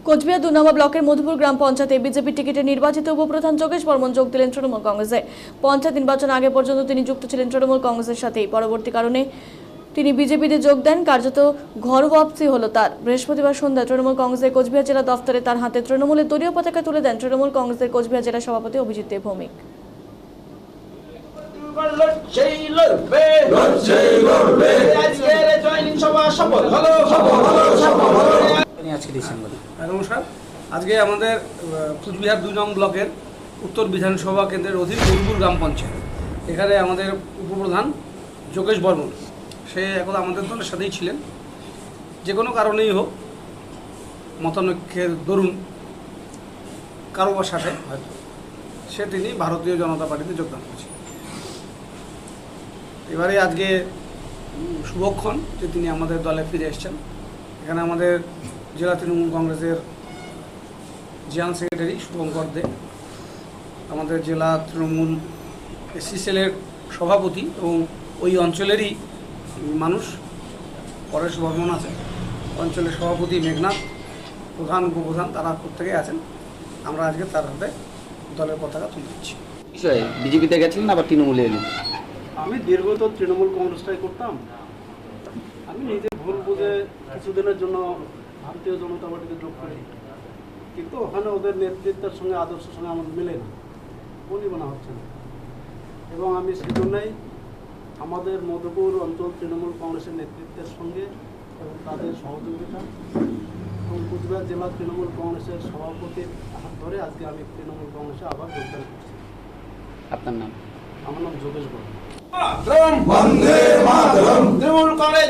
কোচবিহার ২ নম্বর ব্লকের মধুপুর গ্রাম পঞ্চায়েতে বিজেপি টিকিটে নির্বাচিত উপপ্রধান যোগেশ বর্মন যোগ দিলেন তৃণমূল কংগ্রেসে। পঞ্চায়েত নির্বাচন আগে পর্যন্ত তিনি যুক্ত ছিলেন তৃণমূল কংগ্রেসের সাথেই। পরবর্তী কারণে তিনি বিজেপিতে যোগ দেন। কার্যত ঘর ওয়াপসি হলো তার। বৃহস্পতিবার সন্ধ্যায় তৃণমূল কংগ্রেসের কোচবিহার জেলা দফতরে তার হাতে তৃণমূলের দলীয় পতাকা তুলে দেন তৃণমূল কংগ্রেসের কোচবিহার জেলা সভাপতি অভিজিৎ দেব ভৌমিক। নমস্কার। আজকে আমাদের কোচবিহার ২ নং ব্লকের উত্তর বিধানসভা কেন্দ্রের অধীন মধুপুর গ্রাম পঞ্চায়েত, এখানে আমাদের উপপ্রধান যোগেশ বর্মন, সে এখন আমাদের দলের সাথেই ছিলেন। যে কোনো কারণেই হোক, মতানৈক্যের দরুন কারোবার সাথে হয়তো তিনি ভারতীয় জনতা পার্টিতে যোগদান করেছেন। এবারে আজকে শুভক্ষণ যে তিনি আমাদের দলে ফিরে এসেছেন। এখানে আমাদের জেলা তৃণমূল কংগ্রেসের জেনারেল সেক্রেটারি শুভঙ্কর দে, আমাদের জেলা তৃণমূল এসসি সেলের সভাপতি এবং ওই অঞ্চলেরই মানুষ পরেশ বর্মন আছে, অঞ্চলের সভাপতি মেঘনাথ, প্রধান উপপ্রধান, তারা প্রত্যেকেই আছেন। আমরা আজকে তার হাতে দলের পতাকা তুলে দিচ্ছি। বিজেপিতে গেছিলেন আবার তৃণমূলে এলেন? আমি দীর্ঘত তৃণমূল কংগ্রেসটাই করতাম। আমি নিজে ভুল বুঝে কিছুদিনের জন্য ভারতীয় জনতা পার্টিতে যোগ করি, কিন্তু ওখানে ওদের নেতৃত্বের সঙ্গে আদর্শের সঙ্গে আমার মেলে না, বনিবনা হচ্ছে না। এবং আমি সেজন্যই আমাদের মধুপুর অঞ্চল তৃণমূল কংগ্রেসের নেতৃত্বের সঙ্গে এবং তাদের সহযোগিতা এবং কোচবিহার জেলা তৃণমূল কংগ্রেসের সভাপতির হাত ধরে আজকে আমি তৃণমূল কংগ্রেসে আবার যোগদান করছি। আপনার নাম? আমার নাম যোগেশ বর্মন। বন্দে মাতরম তৃণমূল কংগ্রেস